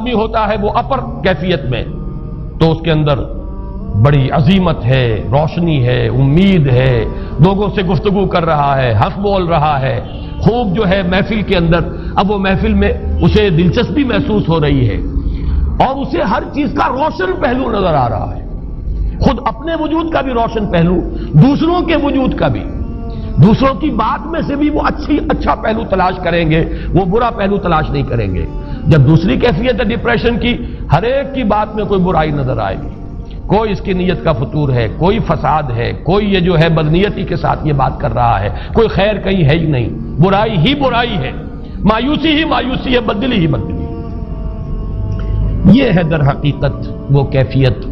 آدمی ہوتا ہے وہ اپر کیفیت میں تو اس کے اندر بڑی عظیمت ہے، روشنی ہے، امید ہے، لوگوں سے گفتگو کر رہا ہے، حق بول رہا ہے، خوب جو ہے محفل کے اندر، اب وہ محفل میں اسے دلچسپی محسوس ہو رہی ہے اور اسے ہر چیز کا روشن پہلو نظر آ رہا ہے، خود اپنے وجود کا بھی روشن پہلو، دوسروں کے وجود کا بھی، دوسروں کی بات میں سے بھی وہ اچھا پہلو تلاش کریں گے، وہ برا پہلو تلاش نہیں کریں گے۔ جب دوسری کیفیت ہے ڈپریشن کی، ہر ایک کی بات میں کوئی برائی نظر آئے گی، کوئی اس کی نیت کا فطور ہے، کوئی فساد ہے، کوئی یہ جو ہے بدنیتی کے ساتھ یہ بات کر رہا ہے، کوئی خیر کہیں ہے ہی نہیں، برائی ہی برائی ہے، مایوسی ہی مایوسی ہے، بدلی ہی بدلی۔ یہ ہے در حقیقت وہ کیفیت،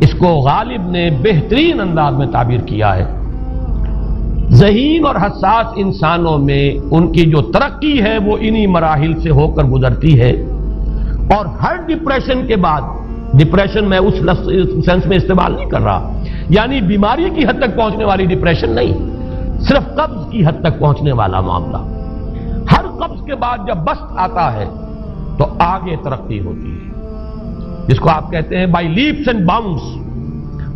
اس کو غالب نے بہترین انداز میں تعبیر کیا ہے۔ ذہین اور حساس انسانوں میں ان کی جو ترقی ہے وہ انہی مراحل سے ہو کر گزرتی ہے، اور ہر ڈپریشن کے بعد، ڈپریشن میں اس سینس میں استعمال نہیں کر رہا یعنی بیماری کی حد تک پہنچنے والی ڈپریشن نہیں، صرف قبض کی حد تک پہنچنے والا معاملہ۔ ہر قبض کے بعد جب بست آتا ہے تو آگے ترقی ہوتی ہے، جس کو آپ کہتے ہیں بائی لیپس اینڈ باؤنڈس،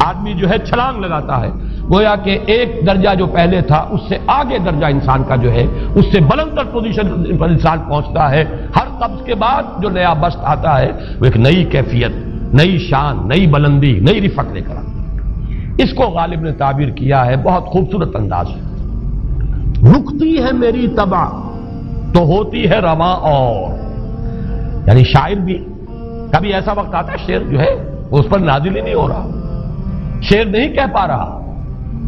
آدمی جو ہے چھلانگ لگاتا ہے، گویا کہ ایک درجہ جو پہلے تھا اس سے آگے درجہ انسان کا جو ہے اس سے بلند تر پوزیشن پر انسان پہنچتا ہے۔ ہر قبض کے بعد جو نیا بست آتا ہے وہ ایک نئی کیفیت، نئی شان، نئی بلندی، نئی رفعت لے کر آتا ہے۔ اس کو غالب نے تعبیر کیا ہے بہت خوبصورت انداز ہے۔ رکتی ہے میری طبع تو ہوتی ہے رواں اور، یعنی شاعر بھی کبھی ایسا وقت آتا ہے شعر جو ہے اس پر نازل ہی نہیں ہو رہا، شعر نہیں کہہ پا رہا،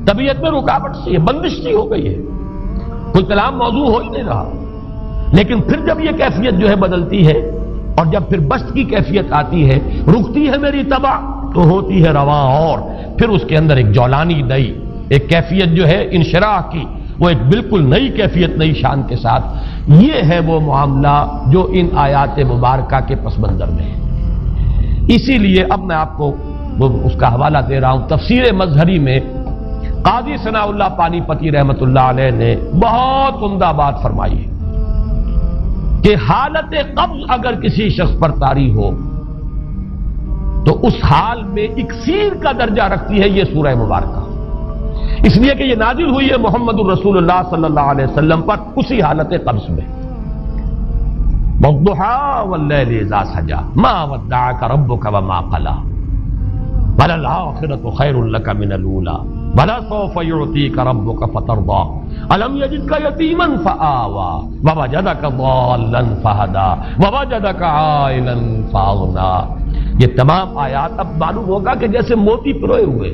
طبیعت میں رکاوٹ سی ہے، بندش سی ہو گئی ہے، کوئی کلام موضوع ہو ہی نہیں رہا۔ لیکن پھر جب یہ کیفیت جو ہے بدلتی ہے اور جب پھر بست کی کیفیت آتی ہے، رکتی ہے میری طبع تو ہوتی ہے رواں اور، پھر اس کے اندر ایک جولانی نئی ایک کیفیت جو ہے انشراح کی، وہ ایک بالکل نئی کیفیت، نئی شان کے ساتھ۔ یہ ہے وہ معاملہ جو ان آیات مبارکہ کے پس منظر میں ہے۔ اسی لیے اب میں آپ کو اس کا حوالہ دے رہا ہوں، تفسیر مظہری میں قاضی ثناء اللہ پانی پتی رحمت اللہ علیہ نے بہت عمدہ بات فرمائی ہے کہ حالت قبض اگر کسی شخص پر طاری ہو تو اس حال میں اکسیر کا درجہ رکھتی ہے یہ سورہ مبارکہ، اس لیے کہ یہ نازل ہوئی ہے محمد الرسول اللہ صلی اللہ علیہ وسلم پر اسی حالت قبض میں۔ وَالضُّحَىٰ وَاللَّيْلِ إِذَا سَجَىٰ مَا وَدَّعَكَ رَبُّكَ وَمَا قَلَىٰ وَلَلْآخِرَةُ خَيْرٌ لَكَ مِنَ الْأُولَىٰ وَلَسَوْفَ يُعْطِيكَ رَبُّكَ فَتَرْضَىٰ أَلَمْ يَجِدْكَ يَتِيمًا فَآوَىٰ وَوَجَدَكَ ضَالًّا فَهَدَىٰ وَوَجَدَكَ عَائِلًا فَأَغْنَىٰ۔ یہ تمام آیات اب معلوم ہوگا کہ جیسے موتی پروئے ہوئے،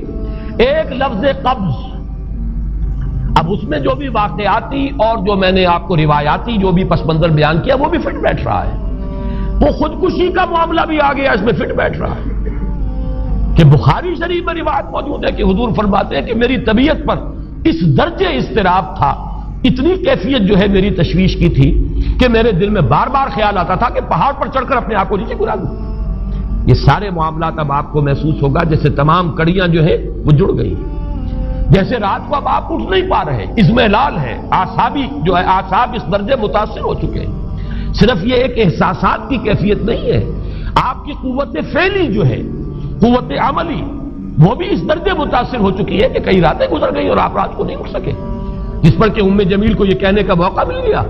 ایک لفظ قبض، اب اس میں جو بھی واقعاتی اور جو میں نے آپ کو روایاتی جو بھی پس منظر بیان کیا وہ بھی فٹ بیٹھ رہا ہے، وہ خودکشی کا معاملہ بھی آ گیا اس میں فٹ بیٹھ رہا ہے کہ بخاری شریف میں روایت موجود ہے کہ حضور فرماتے ہیں کہ میری طبیعت پر اس درجے اضطراب تھا، اتنی کیفیت جو ہے میری تشویش کی تھی کہ میرے دل میں بار بار خیال آتا تھا کہ پہاڑ پر چڑھ کر اپنے آپ کو نیچے گرا دوں۔ یہ سارے معاملات اب آپ کو محسوس ہوگا جیسے تمام کڑیاں جو ہے وہ جڑ گئی ہیں، جیسے رات کو اب آپ اٹھ نہیں پا رہے، اضمحلال ہے، اعصابی جو ہے اعصاب اس درجے متاثر ہو چکے ہیں۔ صرف یہ ایک احساسات کی کیفیت نہیں ہے، آپ کی قوت فعلی جو ہے، قوت عملی، وہ بھی اس درجے متاثر ہو چکی ہے کہ کئی راتیں گزر گئی اور آپ رات کو نہیں اٹھ سکے، جس پر کہ ام جمیل کو یہ کہنے کا موقع مل گیا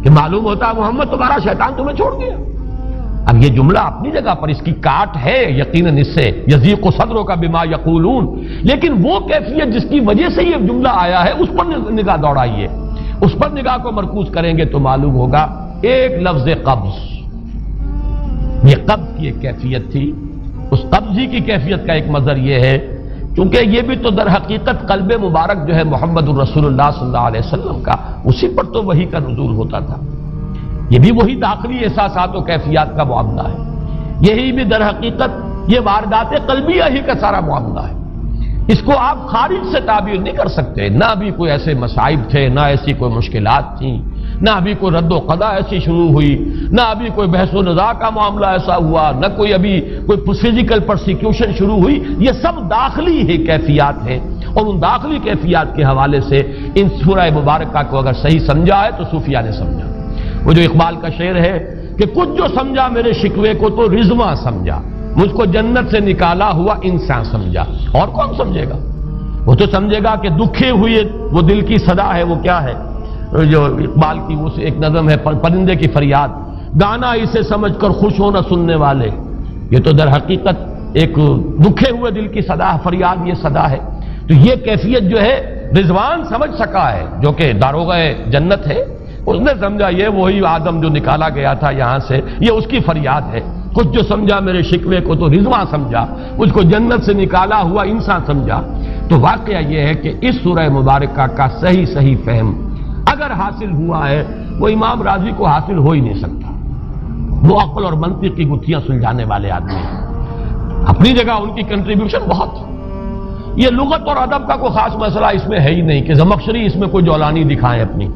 کہ معلوم ہوتا محمد تمہارا شیطان تمہیں چھوڑ گیا۔ اب یہ جملہ اپنی جگہ پر اس کی کاٹ ہے یقیناً، اس سے یضیق صدرک بما یقولون، لیکن وہ کیفیت جس کی وجہ سے یہ جملہ آیا ہے اس پر نگاہ دوڑائیے، اس پر نگاہ کو مرکوز کریں گے تو معلوم ہوگا ایک لفظ قبض، یہ قبض کی ایک کیفیت تھی، اس قبضی کی کیفیت کا ایک مظہر یہ ہے کیونکہ یہ بھی تو در حقیقت قلب مبارک جو ہے محمد الرسول اللہ صلی اللہ علیہ وسلم کا، اسی پر تو وحی کا نزول ہوتا تھا، یہ بھی وہی داخلی احساسات و کیفیات کا معاملہ ہے، یہی بھی در حقیقت یہ واردات قلبیہ ہی کا سارا معاملہ ہے، اس کو آپ خارج سے تعبیر نہیں کر سکتے، نہ بھی کوئی ایسے مصائب تھے، نہ ایسی کوئی مشکلات تھیں، نہ ابھی کوئی رد و قضا ایسی شروع ہوئی، نہ ابھی کوئی بحث و نزاع کا معاملہ ایسا ہوا، نہ کوئی ابھی کوئی فزیکل پرسیکیوشن شروع ہوئی، یہ سب داخلی ہی کیفیات ہیں، اور ان داخلی کیفیات کے حوالے سے ان سورہ مبارکہ کو اگر صحیح سمجھا ہے تو صوفیہ نے سمجھا۔ وہ جو اقبال کا شعر ہے کہ کچھ جو سمجھا میرے شکوے کو تو رضواں سمجھا، مجھ کو جنت سے نکالا ہوا انسان سمجھا۔ اور کون سمجھے گا؟ وہ تو سمجھے گا کہ دکھے ہوئے وہ دل کی صدا ہے، وہ کیا ہے جو اقبال کی وہ ایک نظم ہے، پرندے کی فریاد، گانا اسے سمجھ کر خوش ہونا سننے والے۔ یہ تو در حقیقت ایک دکھے ہوئے دل کی صدا، فریاد یہ صدا ہے۔ تو یہ کیفیت جو ہے رضوان سمجھ سکا ہے، جو کہ داروغہ جنت ہے، اس نے سمجھا یہ وہی آدم جو نکالا گیا تھا یہاں سے، یہ اس کی فریاد ہے۔ کچھ جو سمجھا میرے شکوے کو تو رضواں سمجھا، مجھ کو جنت سے نکالا ہوا انسان سمجھا۔ تو واقعہ یہ ہے کہ اس سورہ مبارکہ کا صحیح فہم اگر حاصل ہوا ہے، وہ امام راضی کو حاصل ہو ہی نہیں سکتا۔ وہ عقل اور منطق کی گتھیاں سلجھانے والے آدمی ہیں، اپنی جگہ ان کی کنٹریبیوشن بہت۔ یہ لغت اور ادب کا کوئی خاص مسئلہ اس میں ہے ہی نہیں کہ زمخشری اس میں کوئی جولانی دکھائیں اپنی،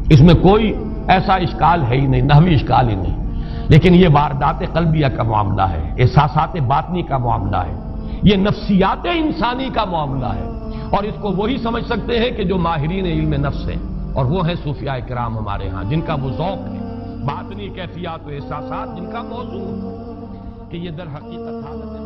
اس میں کوئی ایسا اشکال ہے ہی نہیں، نحوی اشکال ہی نہیں۔ لیکن یہ واردات قلبیہ کا معاملہ ہے، احساسات باطنی کا معاملہ ہے، یہ نفسیات انسانی کا معاملہ ہے، اور اس کو وہی سمجھ سکتے ہیں کہ جو ماہرین علم نفس ہیں، اور وہ ہیں صوفیاء کرام ہمارے ہاں، جن کا وہ ذوق ہے، باطنی کیفیات و احساسات جن کا موضوع کہ یہ در حقیقت حالت